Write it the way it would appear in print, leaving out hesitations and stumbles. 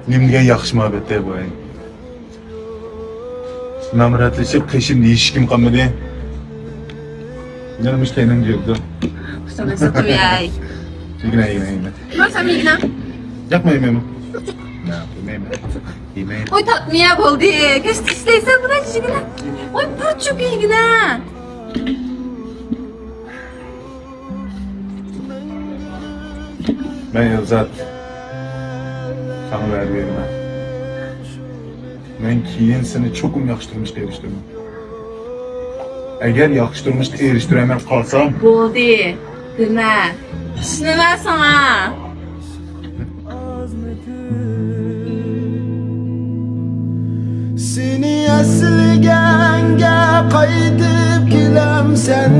Nimge yaxşı muhabbetler bu ay. Namratlaşıp kışım hiç kim kalmadı. Canım işte enim diyordu. Sana satım yay. Yine. Masa mı yine? Yapma yemeğimi. Ne yapayım yemeğimi. Oy tatlıya oldu. Kaç isteysen buna çiçekine. Oy bu çok iyi yine. Ben Yozat. Sana ver verme. Ben kiyin seni çok yakıştırmış eriştirmem. Eğer yakıştırmış eriştiremem kalsam Oldu. Yine. Şunu ver sana. Seni esligenge qaytib kelem sen